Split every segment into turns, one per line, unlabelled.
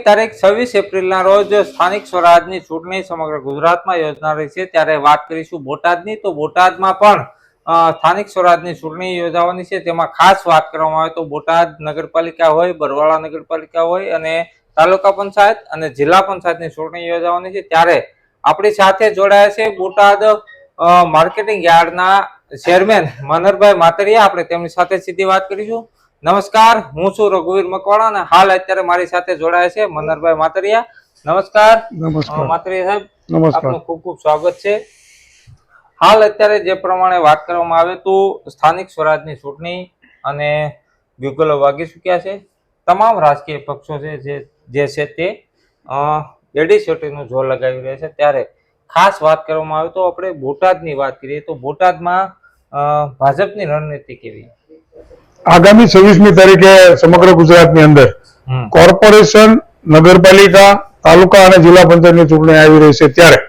તારીખ 26 એપ્રિલના રોજ સ્થાનિક સ્વરાજની ચૂંટણી સમગ્ર ગુજરાતમાં યોજાનારી છે ત્યારે વાત કરીશું બોટાદની. તો બોટાદમાં પણ સ્થાનિક સ્વરાજની ચૂંટણી યોજાવાની છે. તેમાં ખાસ વાત કરવામાં આવે તો બોટાદ નગરપાલિકા હોય, બરવાળા નગરપાલિકા હોય અને તાલુકા પંચાયત અને જિલ્લા પંચાયતની ચૂંટણી યોજાવાની છે. ત્યારે આપણી સાથે જોડાયા છે બોટાદ માર્કેટિંગ યાર્ડના ચેરમેન મનહરભાઈ માતરિયા. આપણે તેમની સાથે સીધી વાત કરીશું. નમસ્કાર, હું છું રઘુવીર મકવાણા અને હાલ અત્યારે મારી સાથે જોડાયા છે મનહરભાઈ માતરિયા. નમસ્કાર. માતરિયા સાહેબ, આપનું ખૂબ ખૂબ સ્વાગત છે. હાલ અત્યારે જે પ્રમાણે વાત કરવામાં આવે તો સ્થાનિક સ્વરાજની ચૂંટણી અને ગુગલો વાગી ચૂક્યા છે. તમામ રાજકીય પક્ષો છે જે છે તે એડીસીટીનું જોર લગાવી રહ્યા છે. ત્યારે ખાસ વાત કરવામાં આવે તો આપણે બોટાદની વાત કરીએ તો બોટાદમાં ભાજપની રણનીતિ કેવી?
આગામી 26મી તારીખે સમગ્ર ગુજરાતની અંદર કોર્પોરેશન, નગરપાલિકા, તાલુકા અને જિલ્લા પંચાયતની ચૂંટણી આવી રહી છે. ત્યારે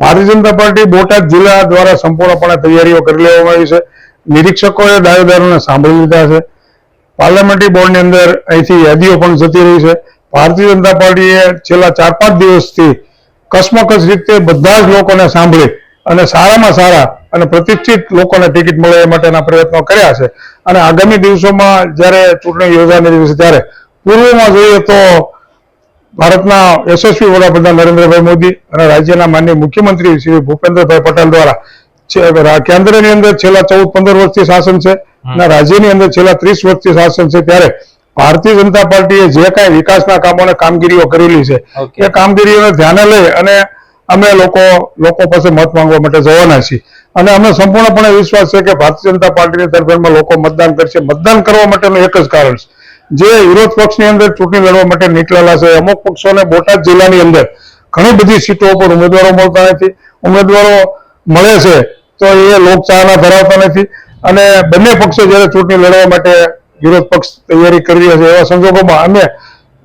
ભારતીય જનતા પાર્ટી બોટાદ જિલ્લા દ્વારા સંપૂર્ણપણે તૈયારીઓ કરી લેવામાં આવી છે. નિરીક્ષકોએ દાવેદારોને સાંભળી લીધા છે. પાર્લામેન્ટરી બોર્ડની અંદર અહીંથી યાદીઓ પણ જતી રહી છે. ભારતીય જનતા પાર્ટીએ છેલ્લા 4-5 દિવસથી કસમકસ રીતે બધા જ લોકોને સાંભળી અને સારામાં સારા અને પ્રતિષ્ઠિત લોકોને ટિકિટ મળે એ માટેના પ્રયત્નો કર્યા છે. અને આગામી દિવસોમાં જ્યારે ચૂંટણી યોજાવાની છે ત્યારે પૂર્વમાં જોઈએ તો ભારતના યશસ્વી વડાપ્રધાન નરેન્દ્રભાઈ મોદી અને રાજ્યના માનનીય મુખ્યમંત્રી શ્રી ભૂપેન્દ્રભાઈ પટેલ દ્વારા કેન્દ્રની અંદર છેલ્લા 14-15 વર્ષથી શાસન છે અને રાજ્યની અંદર છેલ્લા 30 વર્ષથી શાસન છે. ત્યારે ભારતીય જનતા પાર્ટીએ જે કાંઈ વિકાસના કામોને કામગીરીઓ કરેલી છે એ કામગીરીઓને ધ્યાને લઈ અને અમે લોકો પાસે મત માંગવા માટે જવાના છીએ. અને અમે સંપૂર્ણપણે વિશ્વાસ છે કે ભારતીય જનતા પાર્ટીની તરફેણમાં લોકો મતદાન કરશે. મતદાન કરવા માટેનું એક જ કારણ છે, જે વિરોધ પક્ષની અંદર ચૂંટણી લડવા માટે નીકળેલા છે અમુક પક્ષોને બોટાદ જિલ્લાની અંદર ઘણી બધી સીટો ઉપર ઉમેદવારો મળતા નથી. ઉમેદવારો મળે છે તો એ લોકચાહના ધરાવતા નથી અને બંને પક્ષો જ્યારે ચૂંટણી લડવા માટે વિરોધ પક્ષ તૈયારી કરી રહ્યા છે એવા સંજોગોમાં અમે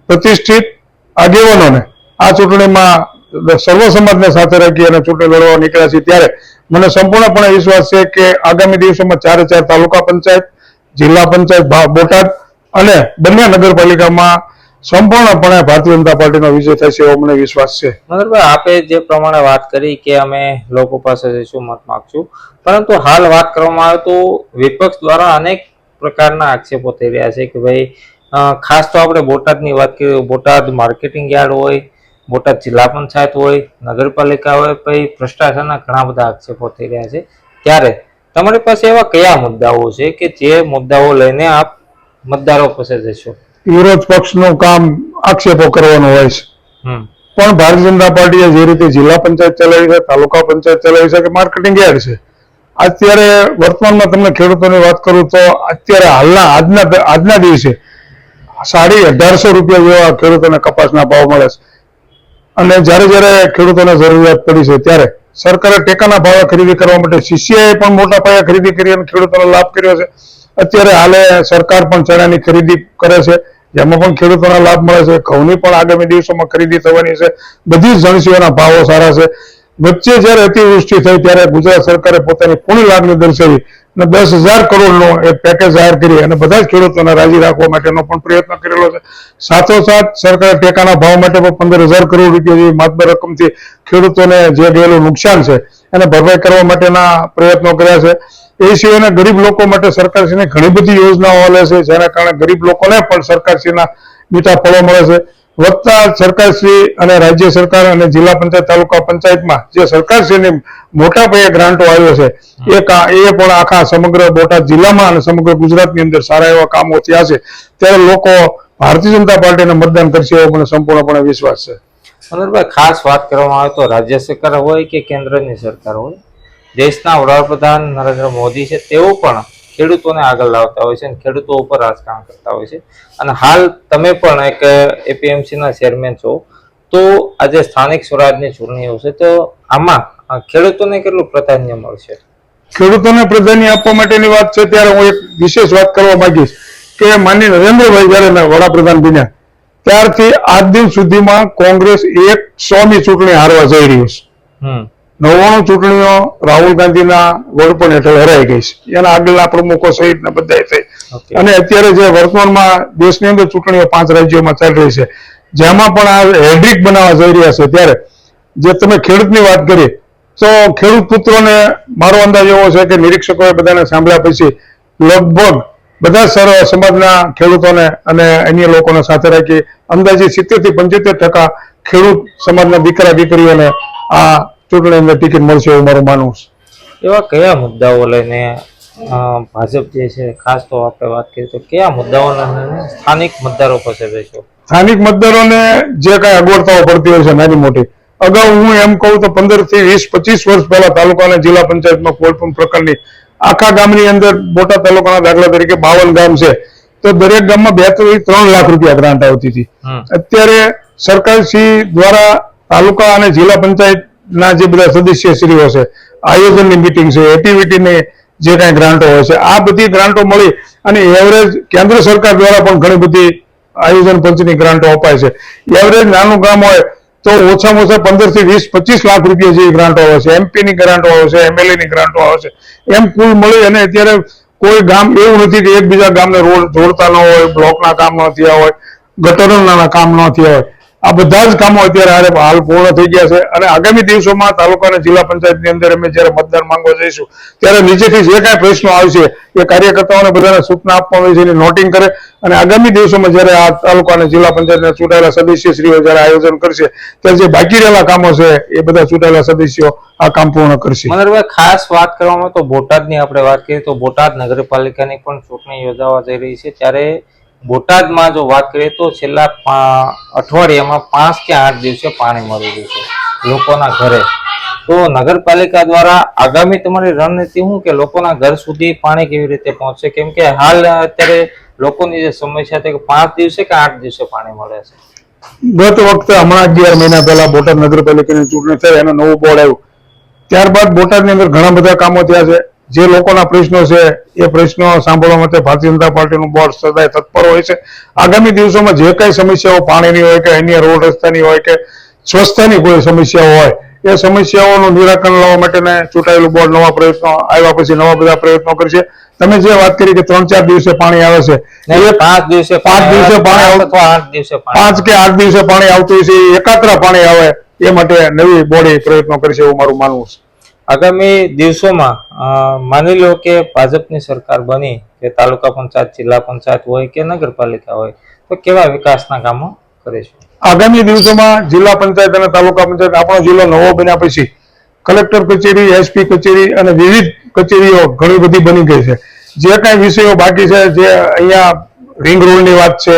પ્રતિષ્ઠિત આગેવાનોને આ ચૂંટણીમાં સર્વ સમાજને સાથે રાખી અને ચૂંટણી લડવા નીકળ્યા છે. ત્યારે મને સંપૂર્ણપણે વિશ્વાસ છે કે આગામી દિવસોમાં 4 તાલુકા પંચાયત, જિલ્લા પંચાયત બોટાદ અને બંને નગરપાલિકામાં સંપૂર્ણપણે ભારતીય જનતા પાર્ટીનો વિજય થશે એવો મને વિશ્વાસ છે.
મનહરભાઈ, આપે જે પ્રમાણે વાત કરી કે અમે લોકો પાસે જઈશું, મત માંગશું, પરંતુ હાલ વાત કરવામાં આવે તો વિપક્ષ દ્વારા અનેક પ્રકારના આક્ષેપો થઈ રહ્યા છે કે ભાઈ ખાસ તો આપણે બોટાદની વાત કરીએ, બોટાદ માર્કેટિંગ યાર્ડ હોય, બોટાદ જિલ્લા પંચાયત હોય, નગરપાલિકા હોય, પછી ભ્રષ્ટાચારના ઘણા બધા આક્ષેપો થઈ રહ્યા છે. ત્યારે તમારી પાસે એવા કયા મુદ્દાઓ છે કે જે મુદ્દાઓ લઈને આપ મતદારો પાસે જશો?
વિરોધ પક્ષનું કામ આક્ષેપો કરવાનો હોય છે, પણ ભારતીય જનતા પાર્ટીએ જે રીતે જિલ્લા પંચાયત ચલાવી છે, તાલુકા પંચાયત ચલાવી છે કે માર્કેટિંગ યાર્ડ છે, અત્યારે વર્તમાનમાં તમને ખેડૂતોની વાત કરું તો અત્યારે આજના દિવસે 1850 રૂપિયા જેવા ખેડૂતોને કપાસના ભાવ મળે છે. અને જ્યારે ખેડૂતોને જરૂરિયાત પડી છે ત્યારે સરકારે ટેકાના ભાવે ખરીદી કરવા માટે સીસીઆઈએ પણ મોટા પાયે ખરીદી કરી અને ખેડૂતોને લાભ કર્યો છે. અત્યારે હાલે સરકાર પણ ચણાની ખરીદી કરે છે, જેમાં પણ ખેડૂતોને લાભ મળે છે. ઘઉંની પણ આગામી દિવસોમાં ખરીદી થવાની છે. બધી જ જણસીઓના ભાવો સારા છે. વચ્ચે જ્યારે અતિવૃષ્ટિ થઈ ત્યારે ગુજરાત સરકારે પોતાની પૂર્ણ લાગણી દર્શાવી અને 10,000 કરોડનું એક પેકેજ જાહેર કરી અને બધા જ ખેડૂતોને રાજી રાખવા માટેનો પણ પ્રયત્ન કરેલો છે. સાથોસાથ સરકારે ટેકાના ભાવ માટે પણ 15,000 કરોડ રૂપિયા જેવી માતબર રકમથી ખેડૂતોને જે ગયેલું નુકસાન છે એને ભરપાઈ કરવા માટેના પ્રયત્નો કર્યા છે. એ સિવાયના ગરીબ લોકો માટે સરકારશ્રીની ઘણી બધી યોજનાઓ ચાલે છે, જેના કારણે ગરીબ લોકોને પણ સરકારશ્રીના મીઠા ફળો મળે છે. વધતા સરકારશ્રી અને રાજ્ય સરકાર અને જિલ્લા પંચાયત, તાલુકા પંચાયતમાં જે સરકારશ્રીની મોટા પાયે ગ્રાન્ટો આવ્યો છે એ પણ આખા સમગ્ર બોટાદ જિલ્લામાં અને સમગ્ર ગુજરાતની અંદર સારા એવા કામો થયા છે. ત્યારે લોકો ભારતીય જનતા પાર્ટીને મતદાન કરશે એવો મને સંપૂર્ણપણે વિશ્વાસ છે.
મનહરભાઈ, ખાસ વાત કરવામાં આવે તો રાજ્ય સરકાર હોય કે કેન્દ્રની સરકાર હોય, દેશના વડાપ્રધાન નરેન્દ્ર મોદી છે તેઓ પણ ખેડૂતોને આગળ લાવતા હોય છે અને ખેડૂતો ઉપર રાજકારણ કરતા હોય છે. અને હાલ તમે પણ એક એપીએમસીના ચેરમેન છો, તો આજે સ્થાનિક સ્વરાજની ચૂંટણીઓ છે તો આમાં ખેડૂતોને કેટલું પ્રાધાન્ય મળશે?
ખેડૂતોને પ્રાધાન્ય આપવા માટેની વાત છે ત્યારે હું એક વિશેષ વાત કરવા માંગીશ કે માનનીય નરેન્દ્રભાઈ જયારે વડાપ્રધાન બન્યા ત્યારથી આજ દિન સુધીમાં કોંગ્રેસ 100મી ચૂંટણી હારવા જઈ રહ્યું છે. 99 ચૂંટણીઓ રાહુલ ગાંધીના વડપણ હેઠળ હરાઈ ગઈ છે. એના આગળના પ્રમુખો સહિત બધા થઈ અને અત્યારે જે વર્તમાનમાં દેશની અંદર ચૂંટણીઓ 5 રાજ્યોમાં ચાલી રહી છે, જેમાં પણ આ હેડ્રિક બનાવવા જઈ રહ્યા છે, ત્યારે જે તમે ખેડૂતની વાત કરી, તો ખેડૂત પુત્રોને મારો અંદાજ એવો છે કે નિરીક્ષકોએ બધાને સાંભળ્યા પછી લગભગ બધા સર્વ સમાજના ખેડૂતોને અને અન્ય લોકોને સાથે રાખી અંદાજે 70 થી 75% ખેડૂત સમાજના દીકરા દીકરીઓને આ ચૂંટણી અંદર ટિકિટ મળશે એવું મારું માનવું છે.
એવા કયા મુદ્દાઓ લઈને ભાજપ જે છે, ખાસ તો આપણે વાત કરીએ તો કયા મુદ્દાઓને લઈને સ્થાનિક મતદારો પાસે બેસો?
સ્થાનિક મતદારોને જે કાંઈ અગવડતાઓ પડતી હોય છે નાની મોટી, અગાઉ હું એમ કહું તો 15 થી 20 25 વર્ષ પહેલા તાલુકા અને જિલ્લા પંચાયતમાં કોઈ પણ પ્રકારની આખા ગામની અંદર બોટાદ તાલુકાના દાખલા તરીકે 52 ગામ છે, તો દરેક ગામમાં 2 થી 3 લાખ રૂપિયા ગ્રાન્ટ આવતી હતી. અત્યારે સરકારશ્રી દ્વારા તાલુકા અને જિલ્લા પંચાયતના જે બધા સદસ્યશ્રીઓ છે, આયોજનની મિટિંગ છે, એક્ટિવિટીની જે કાંઈ ગ્રાન્ટો હોય છે, આ બધી ગ્રાન્ટો મળી અને એવરેજ કેન્દ્ર સરકાર દ્વારા પણ ઘણી બધી આયોજન પંચની ગ્રાન્ટો અપાય છે. એવરેજ નાનું ગામ હોય તો ઓછામાં ઓછા 15 થી 20 25 લાખ રૂપિયા જેવી ગ્રાન્ટો આવે છે, એમપી ની ગ્રાન્ટો આવે છે, MLA ની ગ્રાન્ટો આવે છે. એમ કુલ મળી અને અત્યારે કોઈ ગામ એવું નથી કે એકબીજા ગામને રોડ જોડતા ન હોય, બ્લોકના કામ ન થયા હોય, ગટરોના કામ ન થયા હોય. આ બધા જ કામો અત્યારે હાલ પૂર્ણ થઈ ગયા છે અને આગામી દિવસોમાં તાલુકા અને જિલ્લા પંચાયતની અંદર અમે જ્યારે મતદાન માંગવા જઈશું ત્યારે નીચેથી જે કાંઈ પ્રશ્નો આવશે એ કાર્યકર્તાઓને બધાને સૂચના આપવામાં આવી છે, એની નોટિંગ કરે અને આગામી દિવસોમાં જ્યારે આ તાલુકા અને જિલ્લા પંચાયતના ચૂંટાયેલા સદસ્યશ્રીઓ જ્યારે આયોજન કરશે ત્યારે જે બાકી રહેલા કામો છે એ બધા ચૂંટાયેલા સદસ્યો આ કામ પૂર્ણ કરશે.
મનોહરભાઈ, ખાસ વાત કરવામાં તો બોટાદની આપણે વાત કરીએ તો બોટાદ નગરપાલિકાની પણ ચૂંટણી યોજાવા જઈ રહી છે, ત્યારે બોટાદમાં જો વાત કરીએ તો છેલ્લા અઠવાડિયામાં 5 કે 8 દિવસે પાણી મળી રહ્યું છે લોકોના ઘરે. તો નગરપાલિકા દ્વારા આગામી તમારી રણનીતિ શું કે લોકોના ઘર સુધી પાણી કેવી રીતે પહોંચશે? કેમ કે હાલ અત્યારે લોકોની જે સમસ્યા છે કે 5 દિવસે કે 8 દિવસે પાણી મળે છે.
ગત વખતે હમણાં 11 મહિના પહેલા બોટાદ નગરપાલિકાની ચૂંટણી થઈ, એનું નવું બોર્ડ આવ્યું, ત્યારબાદ બોટાદની અંદર ઘણા બધા કામો થયા છે. જે લોકોના પ્રશ્નો છે એ પ્રશ્નો સાંભળવા માટે ભારતીય જનતા પાર્ટીનું બોર્ડ સદાય તત્પર હોય છે. આગામી દિવસોમાં જે કઈ સમસ્યાઓ પાણીની હોય કે અન્ય રોડ રસ્તાની હોય કે સ્વચ્છતાની કોઈ સમસ્યાઓ હોય, એ સમસ્યાઓનું નિરાકરણ લાવવા માટેના ચૂંટાયેલું બોર્ડ નવા પ્રયત્નો આવ્યા પછી નવા બધા પ્રયત્નો કરશે. તમે જે વાત કરી કે 3-4 દિવસે પાણી આવે છે,
5 દિવસે
પાણી
અથવા 8 દિવસે
5 કે 8 દિવસે પાણી આવતું હોય છે, એકાત્ર પાણી આવે એ માટે નવી બોડી પ્રયત્નો કરશે એવું મારું માનવું છે.
આગામી દિવસોમાં માની લો કે ભાજપની સરકાર બની કે તાલુકા પંચાયત, જિલ્લા પંચાયત હોય કે નગરપાલિકા હોય, તો કેવા વિકાસના કામો કરીશું? આગામી
દિવસોમાં જિલ્લા પંચાયત અને તાલુકા પંચાયત આપણો જિલ્લો નવો બન્યા પછી કલેક્ટર કચેરી, SP કચેરી અને વિવિધ કચેરીઓ ઘણી બધી બની ગઈ છે. જે કાંઈ વિષયો બાકી છે, જે અહીંયા રિંગ રોડની વાત છે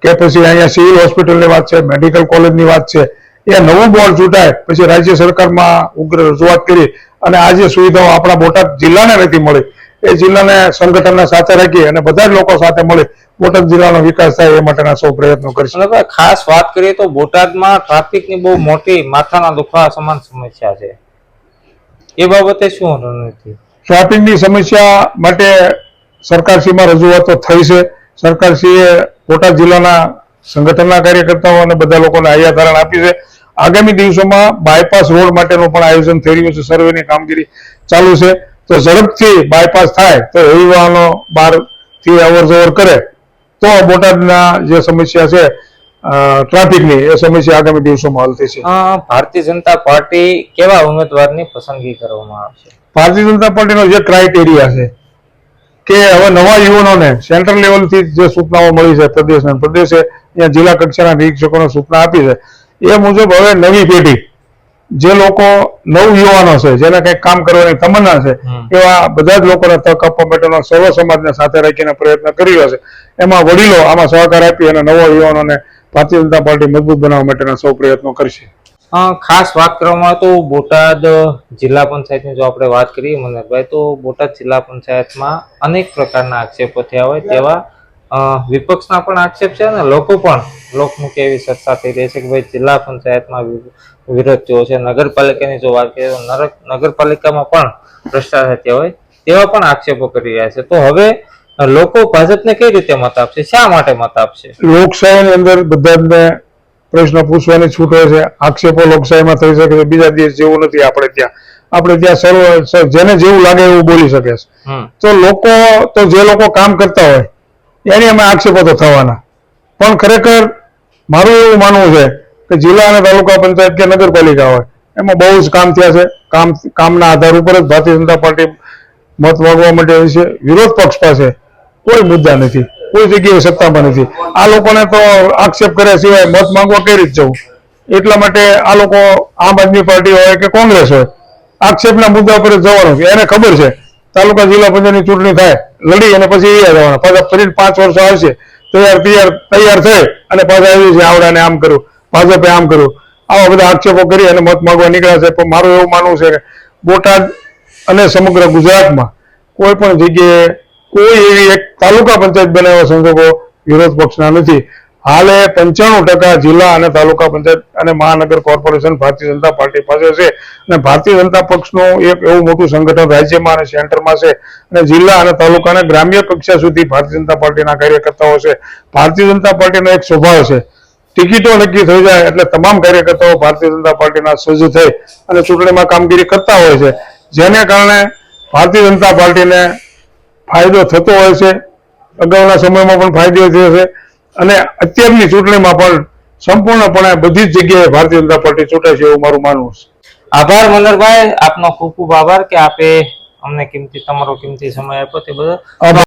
કે પછી અહીંયા સિવિલ હોસ્પિટલની વાત છે, મેડિકલ કોલેજની વાત છે, એ નવું બોર્ડ ચૂંટાય પછી રાજ્ય સરકારમાં ઉગ્ર રજૂઆત કરી અને આ જે સુવિધાઓ આપણા બોટાદ જિલ્લાને નથી મળી એ જિલ્લાને સંગઠનના સાથે રાખી અને બધા જ લોકો સાથે મળી બોટાદ જિલ્લાનો વિકાસ થાય એ માટેના સૌ પ્રયત્નો કરશે.
ખાસ વાત કરીએ તો બોટાદમાં ટ્રાફિકની બહુ મોટી માથાના દુખાવા સમાન સમસ્યા છે, એ બાબતે શું રણનીતિ?
ટ્રાફિકની સમસ્યા માટે સરકારશ્રીમાં રજૂઆતો થઈ છે. સરકારશ્રીએ બોટાદ જિલ્લાના સંગઠનના કાર્યકર્તાઓ અને બધા લોકોને હૈયાધારણ આપી છે. આગામી દિવસોમાં બાયપાસ રોડ માટેનું પણ આયોજન થઈ રહ્યું છે, સર્વેની કામગીરી ચાલુ છે. તો ઝડપથી બાયપાસ થાય તો હેવી વાહનો બહારથી અવર જવર કરે તો બોટાદના જે સમસ્યા છે ટ્રાફિકની, એ સમસ્યા આગામી દિવસોમાં હલ થશે.
ભારતીય જનતા પાર્ટી કેવા ઉમેદવારની પસંદગી કરવામાં આવશે?
ભારતીય જનતા પાર્ટીનો જે ક્રાઇટેરિયા છે કે હવે નવા યુવાનોને સેન્ટ્રલ લેવલથી જે સૂચનાઓ મળી છે પ્રદેશે અહીંયા જિલ્લા કક્ષાના નિરીક્ષકોને સૂચના આપી છે, એ મુજબ હવે નવી પેઢી જે લોકો નવ યુવાનો છે, જેને કંઈક કામ કરવાની તમન્ના છે, એવા બધા જ લોકોને તક આપવા માટેનો સર્વ સમાજને સાથે રાખીને પ્રયત્ન કરી રહ્યો છે. એમાં વડીલો આમાં સહકાર આપી અને નવા યુવાનોને ભારતીય જનતા પાર્ટી મજબૂત બનાવવા માટેના સૌ પ્રયત્નો કરશે.
ખાસ વાત કરવામાં તો બોટાદ જિલ્લા પંચાયતની જો આપણે વાત કરીએ મનોહરભાઈ, તો બોટાદ જિલ્લા પંચાયતમાં અનેક પ્રકારના આક્ષેપો થયા હોય તેવા વિપક્ષના પણ આક્ષેપ છે અને લોકો પણ લોકમુખી એવી ચર્ચા થઈ રહી છે કે ભાઈ જિલ્લા પંચાયતમાં વિરોધ થયો છે. નગરપાલિકાની જો વાત કરીએ તો નગરપાલિકામાં પણ ભ્રષ્ટાચાર થયા હોય તેવા પણ આક્ષેપો કરી રહ્યા છે. તો હવે લોકો ભાજપને કઈ રીતે મત આપશે, શા માટે મત આપશે?
લોકશાહીની અંદર બધા પ્રશ્ન પૂછવાની છૂટ હોય છે. આક્ષેપો લોકશાહીમાં થઈ શકે છે, બીજા દેશ જેવું નથી. આપણે ત્યાં સર્વ જેને જેવું લાગે એવું બોલી શકે છે. તો લોકો તો જે લોકો કામ કરતા હોય એની અમે આક્ષેપો તો થવાના, પણ ખરેખર મારું એવું માનવું છે કે જિલ્લા અને તાલુકા પંચાયત કે નગરપાલિકા હોય એમાં બહુ જ કામ થયા છે. કામના આધાર ઉપર જ ભારતીય જનતા પાર્ટી મત માંગવા માટે આવી છે. વિરોધ પક્ષ પાસે કોઈ મુદ્દા નથી, કોઈ જગ્યાએ સત્તામાં નથી. આ લોકોને તો આક્ષેપ કર્યા સિવાય મત માંગવા કઈ રીતે જવું? એટલા માટે આ લોકો આમ આદમી પાર્ટી હોય કે કોંગ્રેસ હોય આક્ષેપના મુદ્દા પર જ જવાનું છે. એને ખબર છે તાલુકા જિલ્લા પંચાયતની ચૂંટણી થાય લડી અને પછી એ જવાના, પાછા ફરીને 5 વર્ષ આવશે તૈયાર થઈ અને પાછા આવી છે આવડાને આમ કર્યું, ભાજપે આમ કર્યું, આવા બધા આક્ષેપો કરી અને મત માંગવા નીકળ્યા છે. પણ મારું એવું માનવું છે કે બોટાદ અને સમગ્ર ગુજરાતમાં કોઈ પણ જગ્યાએ કોઈ એવી એક તાલુકા પંચાયત બનાવવા સંજોગો વિરોધ પક્ષના નથી. હાલે 95% જિલ્લા અને તાલુકા પંચાયત અને મહાનગર કોર્પોરેશન ભારતીય જનતા પાર્ટી પાસે છે અને ભારતીય જનતા પક્ષનું એક એવું મોટું સંગઠન રાજ્યમાં અને સેન્ટરમાં છે અને જિલ્લા અને તાલુકાના ગ્રામ્ય કક્ષા સુધી ભારતીય જનતા પાર્ટીના કાર્યકર્તાઓ છે. ભારતીય જનતા પાર્ટીનો એક સ્વભાવ છે ટિકિટો નક્કી થઈ જાય એટલે તમામ કાર્યકર્તાઓ ભારતીય જનતા પાર્ટીના સજ્જ થઈ અને ચૂંટણીમાં કામગીરી કરતા હોય છે, જેને કારણે ભારતીય જનતા પાર્ટીને ફાયદો થતો હોય છે. અગાઉના સમયમાં પણ ફાયદો થયો છે અને અત્યારની ચૂંટણીમાં પણ સંપૂર્ણપણે બધી જ જગ્યાએ ભારતીય જનતા પાર્ટી ચૂંટે છે એવું મારું માનવું છે.
આભાર મનોહરભાઈ, આપનો ખૂબ ખૂબ આભાર કે આપે અમને તમારો કિંમતી સમય આપ્યો તે બદલ.